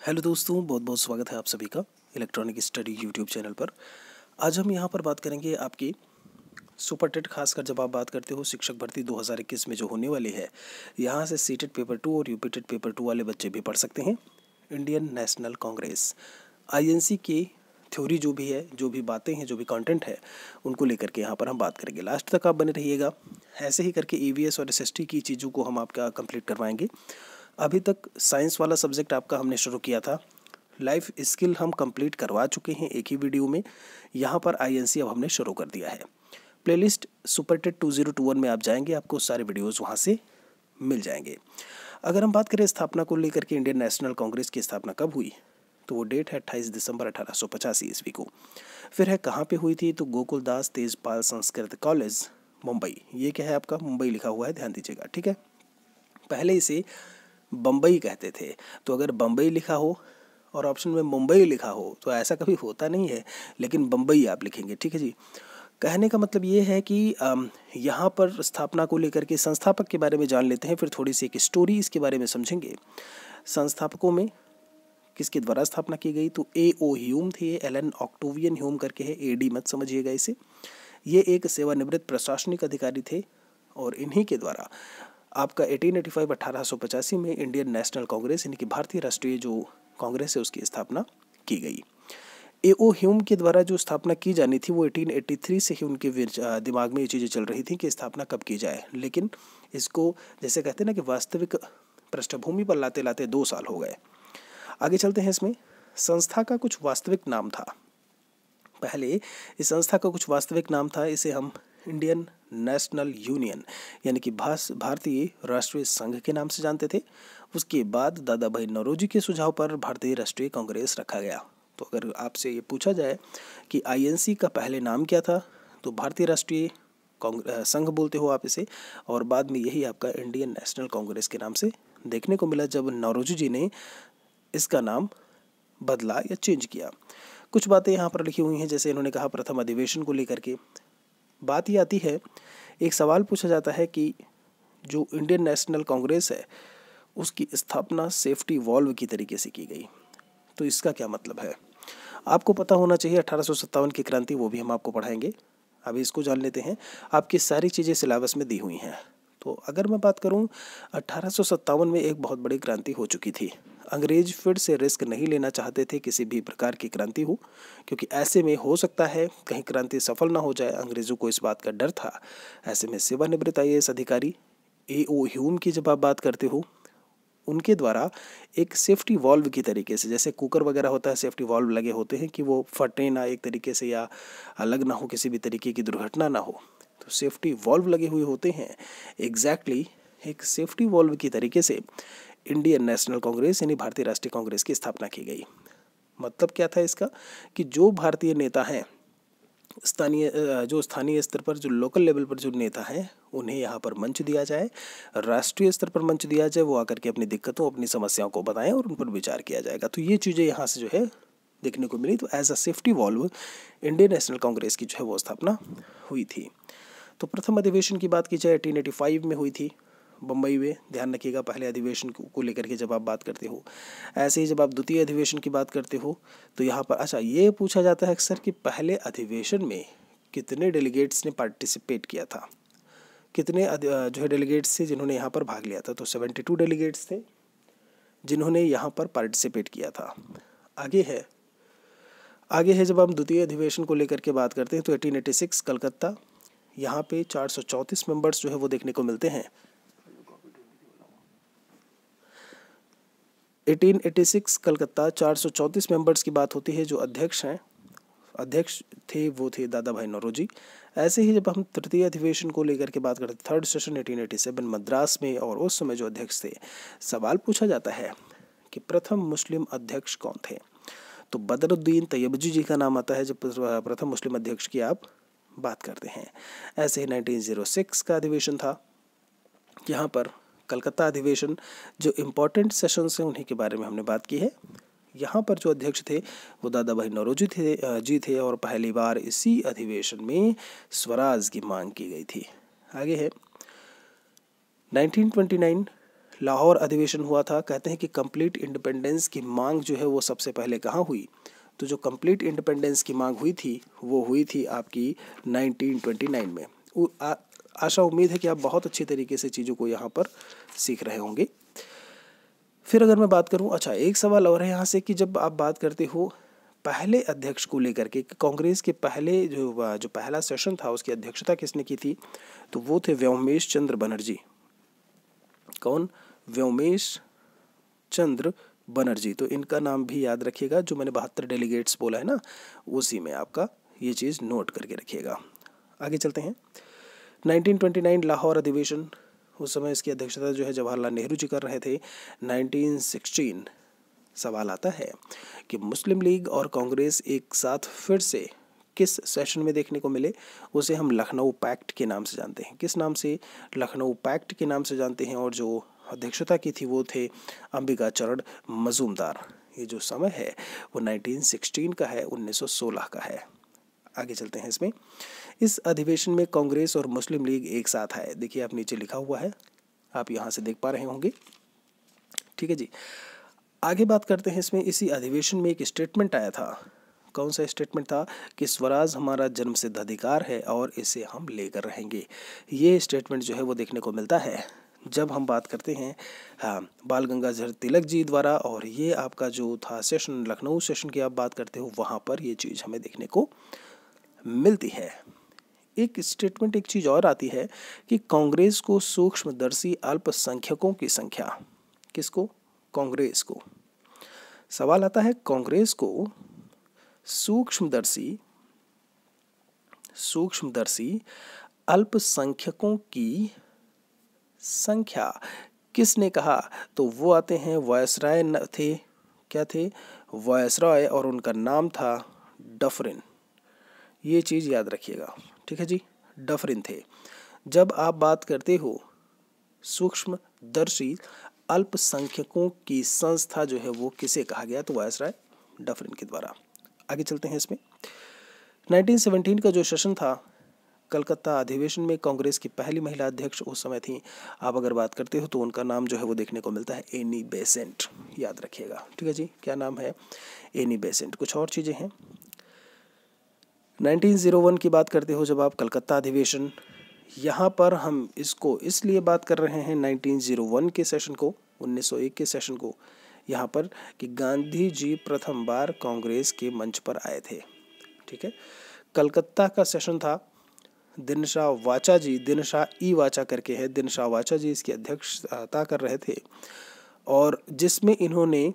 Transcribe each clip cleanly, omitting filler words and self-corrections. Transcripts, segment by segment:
Hello दोस्तों, बहुत बहुत स्वागत है आप सभी का इलेक्ट्रॉनिक स्टडी यूट्यूब चैनल पर। आज हम यहाँ पर बात करेंगे आपकी सुपर टेट, खासकर जब आप बात करते हो शिक्षक भर्ती 2021 में जो होने वाली है। यहाँ से सीटेट पेपर 2 और यूपी टेट पेपर 2 वाले बच्चे भी पढ़ सकते हैं। इंडियन नेशनल कांग्रेस आईएनसी की थ्योरी जो भी है, जो भी बातें हैं, जो भी कंटेंट है, उनको लेकर के यहाँ पर हम बात करेंगे। लास्ट तक आप बने रहिएगा। ऐसे ही करके ईवीएस और एसएसटी की चीज़ों को हम आपका कंप्लीट करवाएंगे। अभी तक साइंस वाला सब्जेक्ट आपका हमने शुरू किया था। लाइफ स्किल हम कंप्लीट करवा चुके हैं एक ही वीडियो में। यहाँ पर आईएनसी अब हमने शुरू कर दिया है। प्लेलिस्ट सुपर टेट 2021 में आप जाएंगे, आपको सारे वीडियोस वहाँ से मिल जाएंगे। अगर हम बात करें स्थापना को लेकर के, इंडियन नेशनल कांग्रेस की स्थापना कब हुई, तो वो डेट है 28 दिसंबर 1885 ईस्वी को। फिर है कहाँ पे हुई थी, तो गोकुलदास तेजपाल संस्कृत कॉलेज, मुंबई। ये क्या है आपका, मुंबई लिखा हुआ है, ध्यान दीजिएगा, ठीक है। पहले इसे बम्बई कहते थे, तो अगर बम्बई लिखा हो और ऑप्शन में मुंबई लिखा हो तो ऐसा कभी होता नहीं है, लेकिन बम्बई आप लिखेंगे, ठीक है जी। कहने का मतलब ये है कि यहाँ पर स्थापना को लेकर के संस्थापक के बारे में जान लेते हैं, फिर थोड़ी सी एक स्टोरी इसके बारे में समझेंगे। संस्थापकों में किसके द्वारा स्थापना की गई, तो A.O. ह्यूम थे, एलन ऑक्टेवियन ह्यूम करके है, AD मत समझिएगा इसे। ये एक सेवानिवृत्त प्रशासनिक अधिकारी थे और इन्हीं के द्वारा आपका 1885 में इंडियन नेशनल कांग्रेस, यानी कि भारतीय राष्ट्रीय जो कांग्रेस है, उसकी स्थापना की गई। A.O. ह्यूम के द्वारा जो स्थापना की जानी थी वो 1883 से ही उनके दिमाग में ये चीज़ें चल रही थी कि स्थापना कब की जाए, लेकिन इसको जैसे कहते हैं ना कि वास्तविक पृष्ठभूमि पर लाते लाते 2 साल हो गए। आगे चलते हैं। इसमें संस्था का कुछ वास्तविक नाम था। पहले इस संस्था का कुछ वास्तविक नाम था, इसे हम इंडियन नेशनल यूनियन यानी कि भारतीय राष्ट्रीय संघ के नाम से जानते थे। उसके बाद दादा भाई नौरोजी के सुझाव पर भारतीय राष्ट्रीय कांग्रेस रखा गया। तो अगर आपसे ये पूछा जाए कि आईएनसी का पहले नाम क्या था, तो भारतीय राष्ट्रीय संघ बोलते हो आप इसे, और बाद में यही आपका इंडियन नेशनल कांग्रेस के नाम से देखने को मिला जब नौरोजी जी ने इसका नाम बदला या चेंज किया। कुछ बातें यहाँ पर लिखी हुई हैं, जैसे इन्होंने कहा प्रथम अधिवेशन को लेकर के बात ये आती है, एक सवाल पूछा जाता है कि जो इंडियन नेशनल कांग्रेस है उसकी स्थापना सेफ्टी वॉल्व की तरीके से की गई। तो इसका क्या मतलब है, आपको पता होना चाहिए। 1857 की क्रांति, वो भी हम आपको पढ़ाएंगे। अभी इसको जान लेते हैं। आपकी सारी चीज़ें सिलेबस में दी हुई हैं। तो अगर मैं बात करूं, 1857 में एक बहुत बड़ी क्रांति हो चुकी थी। अंग्रेज फिर से रिस्क नहीं लेना चाहते थे किसी भी प्रकार की क्रांति हो, क्योंकि ऐसे में हो सकता है कहीं क्रांति सफल ना हो जाए। अंग्रेज़ों को इस बात का डर था। ऐसे में सेवानिवृत्त आईएएस अधिकारी A.O. ह्यूम की जब आप बात करते हो, उनके द्वारा एक सेफ्टी वॉल्व की तरीके से, जैसे कुकर वगैरह होता है, सेफ्टी वॉल्व लगे होते हैं कि वो फटे ना एक तरीके से या अलग ना हो, किसी भी तरीके की दुर्घटना ना हो, तो सेफ्टी वॉल्व लगे हुए होते हैं। एग्जैक्टली एक सेफ्टी वॉल्व की तरीके से इंडियन नेशनल कांग्रेस यानी भारतीय राष्ट्रीय कांग्रेस की स्थापना की गई। मतलब क्या था इसका, कि जो भारतीय नेता हैं, स्थानीय स्तर पर, जो लोकल लेवल पर जो नेता हैं, उन्हें यहाँ पर मंच दिया जाए, राष्ट्रीय स्तर पर मंच दिया जाए, वो आकर के अपनी दिक्कतों, अपनी समस्याओं को बताएं और उन पर विचार किया जाएगा। तो ये चीज़ें यहाँ से जो है देखने को मिली। तो as a safety valve Indian National Congress की जो है वो स्थापना हुई थी। तो प्रथम अधिवेशन की बात की जाए 1885 में हुई थी बम्बई में। ध्यान रखिएगा पहले अधिवेशन को लेकर के जब आप बात करते हो। ऐसे ही जब आप द्वितीय अधिवेशन की बात करते हो तो यहाँ पर अच्छा ये पूछा जाता है अक्सर कि पहले अधिवेशन में कितने डेलीगेट्स ने पार्टिसिपेट किया था, कितने जो है डेलीगेट्स थे जिन्होंने यहाँ पर भाग लिया था। तो 72 डेलीगेट्स थे जिन्होंने यहाँ पर पार्टिसिपेट किया था। आगे है जब हम द्वितीय अधिवेशन को लेकर के बात करते हैं तो 1886 कलकत्ता, यहाँ पे 434 मेंबर्स जो है वो देखने को मिलते हैं। 1886 कलकत्ता 434 मेंबर्स की बात होती है। जो अध्यक्ष थे वो थे दादा भाई नौरोजी। ऐसे ही जब हम तृतीय अधिवेशन को लेकर के बात करते हैं, थर्ड सेशन 1887 मद्रास में, और उस समय जो अध्यक्ष थे, सवाल पूछा जाता है कि प्रथम मुस्लिम अध्यक्ष कौन थे, तो बदरुद्दीन तैयबजी जी का नाम आता है जब प्रथम मुस्लिम अध्यक्ष की आप बात करते हैं। ऐसे ही 1906 का अधिवेशन था। यहाँ पर कलकत्ता अधिवेशन, जो इम्पोर्टेंट सेशंस हैं उन्हीं के बारे में हमने बात की है। यहाँ पर जो अध्यक्ष थे वो दादा भाई नौरोजी थे और पहली बार इसी अधिवेशन में स्वराज की मांग की गई थी। आगे है 1929 लाहौर अधिवेशन हुआ था। कहते हैं कि कंप्लीट इंडिपेंडेंस की मांग जो है वो सबसे पहले कहाँ हुई, तो जो कंप्लीट इंडिपेंडेंस की मांग हुई थी वो हुई थी आपकी 1929 में। आशा उम्मीद है कि आप बहुत अच्छी तरीके से चीज़ों को यहाँ पर सीख रहे होंगे। फिर अगर मैं बात करूँ, अच्छा एक सवाल और है यहाँ से कि जब आप बात करते हो पहले अध्यक्ष को लेकर के, कांग्रेस के पहले जो पहला सेशन था उसकी अध्यक्षता किसने की थी, तो वो थे व्योमेश चंद्र बनर्जी। कौन? व्योमेश चंद्र बनर्जी। तो इनका नाम भी याद रखिएगा, जो मैंने 72 डेलीगेट्स बोला है ना, उसी में आपका ये चीज़ नोट करके रखिएगा। आगे चलते हैं। 1929 लाहौर अधिवेशन, उस समय इसकी अध्यक्षता जो है जवाहरलाल नेहरू जी कर रहे थे। 1916 सवाल आता है कि मुस्लिम लीग और कांग्रेस एक साथ फिर से किस सेशन में देखने को मिले, उसे हम लखनऊ पैक्ट के नाम से जानते हैं। किस नाम से? लखनऊ पैक्ट के नाम से जानते हैं। और जो अध्यक्षता की थी वो थे अंबिका चरण मजूमदार। ये जो समय है वो 1916 का है, 1916 का है। आगे चलते हैं इसमें। इस अधिवेशन में कांग्रेस और मुस्लिम लीग एक साथ आए। देखिए आप नीचे लिखा हुआ है, आप यहाँ से देख पा रहे होंगे। ठीक है जी, आगे बात करते हैं इसमें। इसी अधिवेशन में एक स्टेटमेंट आया था। कौन सा स्टेटमेंट था? कि स्वराज हमारा जन्मसिद्ध अधिकार है और इसे हम लेकर रहेंगे। ये स्टेटमेंट जो है वो देखने को मिलता है जब हम बात करते हैं बाल गंगाधर तिलक जी द्वारा। और ये आपका जो था सेशन, लखनऊ सेशन की आप बात करते हो, वहाँ पर ये चीज़ हमें देखने को मिलती है। एक स्टेटमेंट, एक चीज़ और आती है कि कांग्रेस को सूक्ष्मदर्शी अल्पसंख्यकों की संख्या, किसको? कांग्रेस को। सवाल आता है कांग्रेस को सूक्ष्मदर्शी अल्पसंख्यकों की संख्या किसने कहा? तो वो आते हैं वायसराय थे। क्या थे? वायसराय, और उनका नाम था डफरिन। ये चीज़ याद रखिएगा, ठीक है जी, डफरिन थे। जब आप बात करते हो सूक्ष्मदर्शी अल्पसंख्यकों की संस्था जो है वो किसे कहा गया? तो वायसराय डफरिन के द्वारा। आगे चलते हैं इसमें। 1917 का जो सेशन था कलकत्ता अधिवेशन में कांग्रेस की पहली महिला अध्यक्ष उस समय थी। आप अगर बात करते हो तो उनका नाम जो है वो देखने को मिलता है एनी बेसेंट। याद रखिएगा, ठीक है जी, क्या नाम है? Annie Besant. कुछ और चीज़ें हैं। 1901 की बात करते हो जब आप, कलकत्ता अधिवेशन, यहाँ पर हम इसको इसलिए बात कर रहे हैं 1901 के सेशन को, 1901 के सेशन को यहाँ पर, कि गांधी जी प्रथम बार कांग्रेस के मंच पर आए थे। ठीक है, कलकत्ता का सेशन था। दिनशा वाचा जी, दिनशा ई वाचा करके है, दिनशा वाचा जी इसकी अध्यक्षता कर रहे थे। और जिसमें इन्होंने,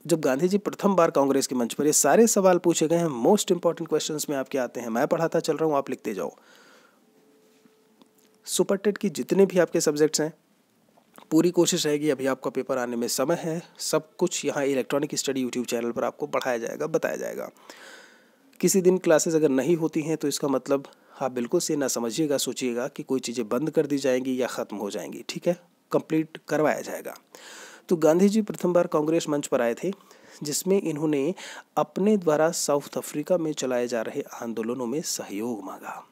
जब गांधी जी प्रथम बार कांग्रेस के मंच पर, ये सारे सवाल पूछे गए हैं, मोस्ट इंपॉर्टेंट क्वेश्चंस में आपके आते हैं। मैं पढ़ाता चल रहा हूँ, आप लिखते जाओ। सुपर टेट की जितने भी आपके सब्जेक्ट्स हैं, पूरी कोशिश रहेगी, अभी आपका पेपर आने में समय है, सब कुछ यहाँ इलेक्ट्रॉनिक स्टडी यूट्यूब चैनल पर आपको पढ़ाया जाएगा, बताया जाएगा। किसी दिन क्लासेस अगर नहीं होती हैं तो इसका मतलब आप बिल्कुल से ना समझिएगा, सोचिएगा कि कोई चीज़ें बंद कर दी जाएंगी या ख़त्म हो जाएंगी। ठीक है, कंप्लीट करवाया जाएगा। तो गांधी जी प्रथम बार कांग्रेस मंच पर आए थे, जिसमें इन्होंने अपने द्वारा साउथ अफ्रीका में चलाए जा रहे आंदोलनों में सहयोग मांगा।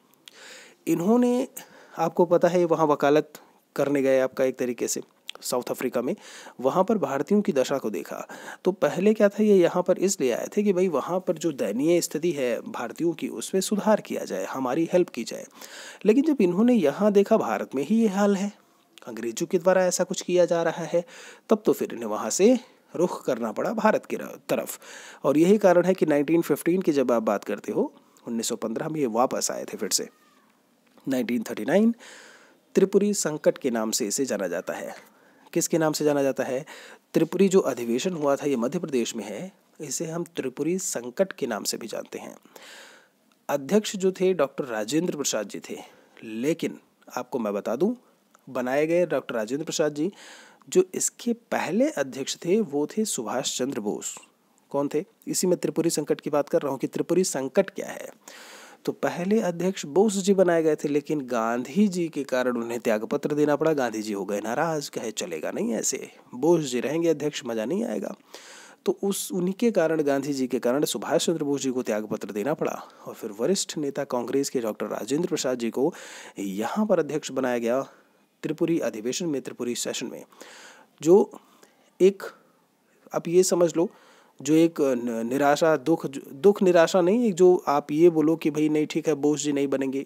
इन्होंने, आपको पता है, वहाँ वकालत करने गए आपका एक तरीके से साउथ अफ्रीका में, वहाँ पर भारतीयों की दशा को देखा। तो पहले क्या था, ये यहाँ पर इसलिए आए थे कि भाई वहाँ पर जो दयनीय स्थिति है भारतीयों की, उसमें सुधार किया जाए, हमारी हेल्प की जाए। लेकिन जब इन्होंने यहाँ देखा भारत में ही ये हाल है, अंग्रेजों के द्वारा ऐसा कुछ किया जा रहा है, तब तो फिर इन्हें वहाँ से रुख करना पड़ा भारत की तरफ। और यही कारण है कि 1915 की जब आप बात करते हो, 1915 में ये वापस आए थे फिर से। 1939 त्रिपुरी संकट के नाम से इसे जाना जाता है। किसके नाम से जाना जाता है? त्रिपुरी जो अधिवेशन हुआ था ये मध्य प्रदेश में है, इसे हम त्रिपुरी संकट के नाम से भी जानते हैं। अध्यक्ष जो थे डॉक्टर राजेंद्र प्रसाद जी थे, लेकिन आपको मैं बता दूं, बनाए गए डॉक्टर राजेंद्र प्रसाद जी, जो इसके पहले अध्यक्ष थे वो थे सुभाष चंद्र बोस। कौन थे? इसी में त्रिपुरी संकट की बात कर रहा हूँ कि त्रिपुरी संकट क्या है। तो पहले अध्यक्ष बोस जी बनाए गए थे, लेकिन गांधी जी के कारण उन्हें त्यागपत्र देना पड़ा। गांधी जी हो गए नाराज, कहे चलेगा नहीं ऐसे, बोस जी रहेंगे अध्यक्ष, मजा नहीं आएगा। तो उन्हीं के कारण, गांधी जी के कारण सुभाष चंद्र बोस जी को त्यागपत्र देना पड़ा। और फिर वरिष्ठ नेता कांग्रेस के डॉक्टर राजेंद्र प्रसाद जी को यहाँ पर अध्यक्ष बनाया गया। त्रिपुरी अधिवेशन में, त्रिपुरी सेशन में, जो एक, आप ये समझ लो, जो एक निराशा, दुख निराशा नहीं, एक जो आप ये बोलो कि भाई नहीं ठीक है, बोस जी नहीं बनेंगे,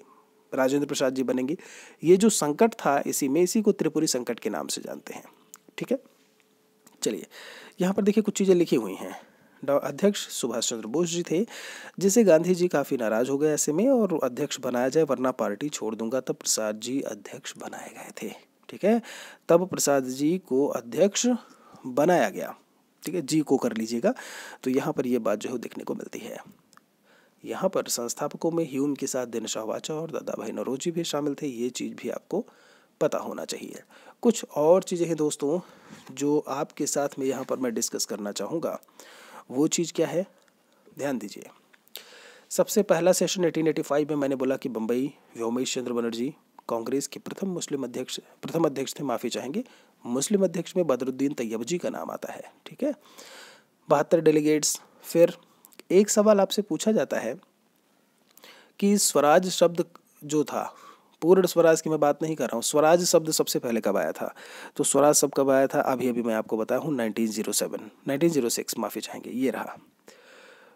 राजेंद्र प्रसाद जी बनेंगे, ये जो संकट था इसी को त्रिपुरी संकट के नाम से जानते हैं। ठीक है, चलिए यहाँ पर देखिए कुछ चीज़ें लिखी हुई हैं। अध्यक्ष सुभाष चंद्र बोस जी थे, जिसे गांधी जी काफ़ी नाराज हो गए ऐसे में, और अध्यक्ष बनाया जाए वरना पार्टी छोड़ दूंगा, तब प्रसाद जी अध्यक्ष बनाए गए थे। ठीक है, तब प्रसाद जी को अध्यक्ष बनाया गया। ठीक है, जी को कर लीजिएगा। तो यहाँ पर ये बात जो है देखने को मिलती है। यहाँ पर संस्थापकों में ह्यूम के साथ दिनशा वाचा और दादा भाई नौरोजी भी शामिल थे, ये चीज़ भी आपको पता होना चाहिए। कुछ और चीज़ें हैं दोस्तों जो आपके साथ में यहाँ पर मैं डिस्कस करना चाहूँगा, वो चीज़ क्या है, ध्यान दीजिए। सबसे पहला सेशन 1885 में मैंने बोला कि बम्बई व्योमेश चंद्र बनर्जी कांग्रेस के प्रथम अध्यक्ष थे, माफ़ी चाहेंगे, मुस्लिम अध्यक्ष में बदरुद्दीन तैयब जी का नाम आता है। ठीक है, 72 डेलीगेट्स। फिर एक सवाल आपसे पूछा जाता है कि स्वराज शब्द जो था, पूर्ण स्वराज की मैं बात नहीं कर रहा हूँ, स्वराज शब्द सबसे पहले कब आया था? तो स्वराज शब्द कब आया था? अभी मैं आपको बताया हूँ 1906, माफ़ी चाहेंगे, ये रहा,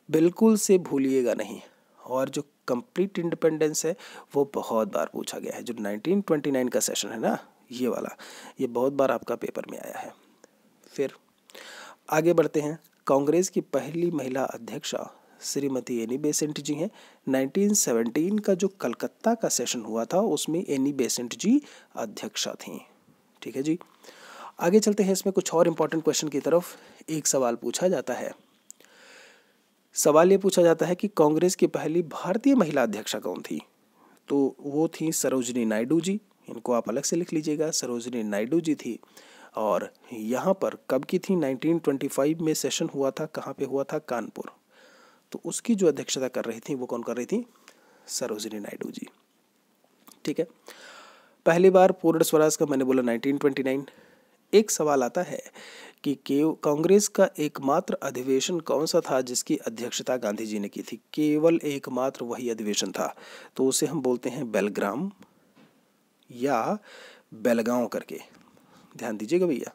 बिल्कुल से भूलिएगा नहीं। और जो कंप्लीट इंडिपेंडेंस है वो बहुत बार पूछा गया है, जो 1929 का सेशन है ना, ये वाला, ये बहुत बार आपका पेपर में आया है। फिर आगे बढ़ते हैं। कांग्रेस की पहली महिला अध्यक्षा श्रीमती एनी बेसेंट जी हैं। 1917 का जो कलकत्ता का सेशन हुआ था उसमें एनी बेसेंट जी अध्यक्षा थीं। ठीक है जी, आगे चलते हैं। इसमें कुछ और इम्पोर्टेंट क्वेश्चन की तरफ। एक सवाल पूछा जाता है, सवाल ये पूछा जाता है कि कांग्रेस की पहली भारतीय महिला अध्यक्षा कौन थी? तो वो थी सरोजिनी नायडू जी, इनको आप अलग से लिख लीजिएगा, सरोजिनी नायडू जी थी। और यहाँ पर कब की थी? 1925 में सेशन हुआ था, कहाँ पे हुआ था? कानपुर। तो उसकी जो अध्यक्षता कर रही थी वो कौन कर रही थी? सरोजिनी नायडू जी। ठीक है, पहली बार पूर्ण स्वराज का मैंने बोला 1929। एक सवाल आता है कि कांग्रेस का एकमात्र अधिवेशन कौन सा था जिसकी अध्यक्षता गांधी जी ने की थी? केवल एकमात्र वही अधिवेशन था, तो उसे हम बोलते हैं बेलग्राम या बेलगांव करके। ध्यान दीजिएगा भैया,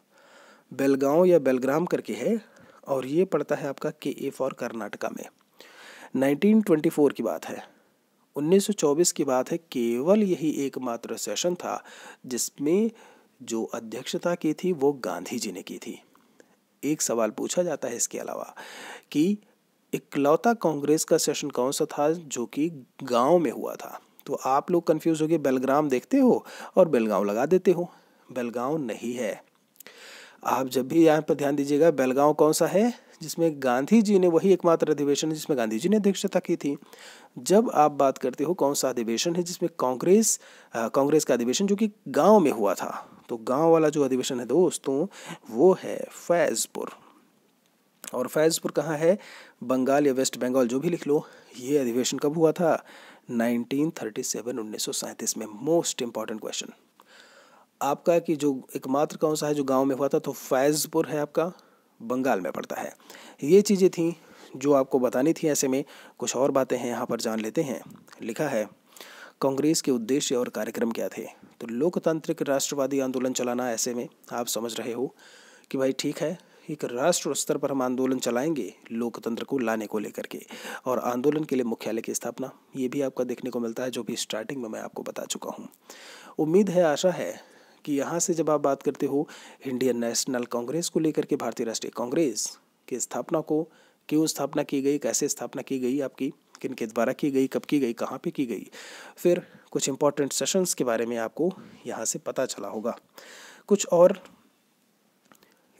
बेलगांव या बेलग्राम करके है, और ये पड़ता है आपका KA फॉर कर्नाटका में। 1924 की बात है, 1924 की बात है, केवल यही एकमात्र सेशन था जिसमें जो अध्यक्षता की थी वो गांधी जी ने की थी। एक सवाल पूछा जाता है इसके अलावा कि इकलौता कांग्रेस का सेशन कौन सा था जो कि गांव में हुआ था? तो आप लोग कंफ्यूज हो गए, बेलग्राम देखते हो और बेलगांव लगा देते हो, बेलगांव नहीं है। आप जब भी यहाँ पर ध्यान दीजिएगा, बेलगांव कौन सा है? जिसमें गांधी जी ने, वही एकमात्र अधिवेशन है जिसमें गांधी जी ने अध्यक्षता की थी। जब आप बात करते हो कौन सा अधिवेशन है जिसमें कांग्रेस का अधिवेशन जो कि गांव में हुआ था, तो गांव वाला जो अधिवेशन है दोस्तों वो है फैजपुर। और फैजपुर कहाँ है? बंगाल या वेस्ट बंगाल, जो भी लिख लो। ये अधिवेशन कब हुआ था? 1937 में। मोस्ट इंपॉर्टेंट क्वेश्चन आपका कि जो एकमात्र कौन सा है जो गांव में हुआ था, तो फैजपुर है आपका, बंगाल में पड़ता है। ये चीज़ें थी जो आपको बतानी थी। ऐसे में कुछ और बातें हैं, यहाँ पर जान लेते हैं। लिखा है कांग्रेस के उद्देश्य और कार्यक्रम क्या थे? तो लोकतांत्रिक राष्ट्रवादी आंदोलन चलाना। ऐसे में आप समझ रहे हो कि भाई ठीक है, एक राष्ट्र स्तर पर हम आंदोलन चलाएंगे लोकतंत्र को लाने को लेकर के, और आंदोलन के लिए मुख्यालय की स्थापना, ये भी आपका देखने को मिलता है, जो भी स्टार्टिंग में मैं आपको बता चुका हूँ। उम्मीद है, आशा है कि यहाँ से जब आप बात करते हो इंडियन नेशनल कांग्रेस को लेकर के, भारतीय राष्ट्रीय कांग्रेस की स्थापना को, क्यों स्थापना की गई, कैसे स्थापना की गई, आपकी किन के द्वारा की गई, कब की गई, कहाँ पे की गई, फिर कुछ इंपॉर्टेंट सेशंस के बारे में आपको यहाँ से पता चला होगा। कुछ और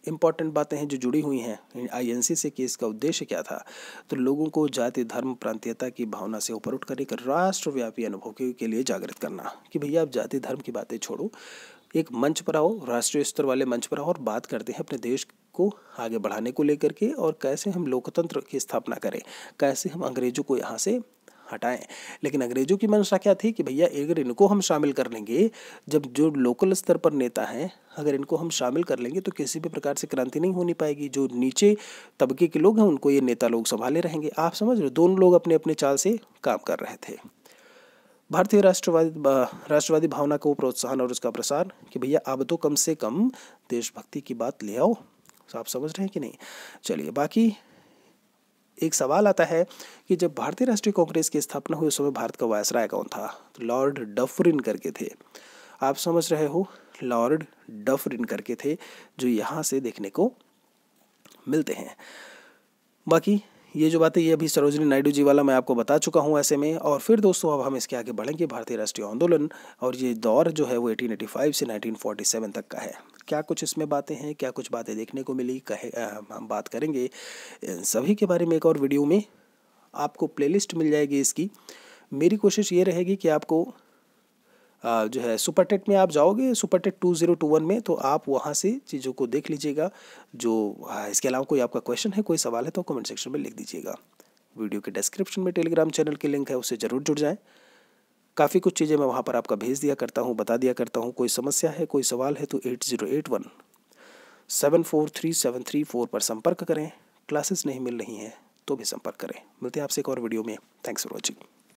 इम्पॉर्टेंट बातें हैं जो जुड़ी हुई हैं INC से कि इसका उद्देश्य क्या था। तो लोगों को जाति, धर्म, प्रांतीयता की भावना से ऊपर उठकर एक राष्ट्रव्यापी अनुभव के लिए जागृत करना कि भैया आप जाति धर्म की बातें छोड़ो, एक मंच पर आओ, राष्ट्रीय स्तर वाले मंच पर आओ और बात करते हैं अपने देश को आगे बढ़ाने को लेकर के, और कैसे हम लोकतंत्र की स्थापना करें, कैसे हम अंग्रेजों को यहाँ से हटाएं। लेकिन अंग्रेजों की मंशा क्या थी कि भैया अगर इनको हम शामिल कर लेंगे, जब जो लोकल स्तर पर नेता हैं अगर इनको हम शामिल कर लेंगे तो किसी भी प्रकार से क्रांति नहीं होनी पाएगी। जो नीचे तबके के लोग हैं उनको ये नेता लोग संभाले रहेंगे। आप समझ रहे हो, दोनों लोग अपने अपने चाल से काम कर रहे थे। भारतीय राष्ट्रवादी भावना को प्रोत्साहन और उसका प्रसार कि भैया अब तो कम से कम देशभक्ति की बात ले आओ। आप समझ रहे हैं कि नहीं? चलिए, बाकी एक सवाल आता है कि जब भारतीय राष्ट्रीय कांग्रेस की स्थापना हुई उस समय भारत का वायसराय कौन था? तो लॉर्ड डफरिन करके थे। आप समझ रहे हो, लॉर्ड डफरिन करके थे, जो यहाँ से देखने को मिलते हैं। बाकी ये जो बातें ये अभी सरोजिनी नायडू जी वाला मैं आपको बता चुका हूँ ऐसे में। और फिर दोस्तों अब हम इसके आगे बढ़ेंगे भारतीय राष्ट्रीय आंदोलन, और ये दौर जो है वो 1885 से 1947 तक का है। क्या कुछ इसमें बातें हैं, क्या कुछ बातें देखने को मिली, हम बात करेंगे इन सभी के बारे में एक और वीडियो में। आपको प्लेलिस्ट मिल जाएगी इसकी। मेरी कोशिश ये रहेगी कि आपको जो है सुपर टेट में आप जाओगे, सुपर टेट 2021 में, तो आप वहाँ से चीज़ों को देख लीजिएगा। जो इसके अलावा कोई आपका क्वेश्चन है, कोई सवाल है, तो कमेंट सेक्शन में लिख दीजिएगा। वीडियो के डिस्क्रिप्शन में टेलीग्राम चैनल की लिंक है, उससे ज़रूर जुड़ जाएं। काफ़ी कुछ चीज़ें मैं वहाँ पर आपका भेज दिया करता हूँ, बता दिया करता हूँ। कोई समस्या है, कोई सवाल है, तो 8081743734 पर संपर्क करें। क्लासेस नहीं मिल रही हैं तो भी संपर्क करें। मिलते हैं आपसे एक और वीडियो में। Thanks for watching.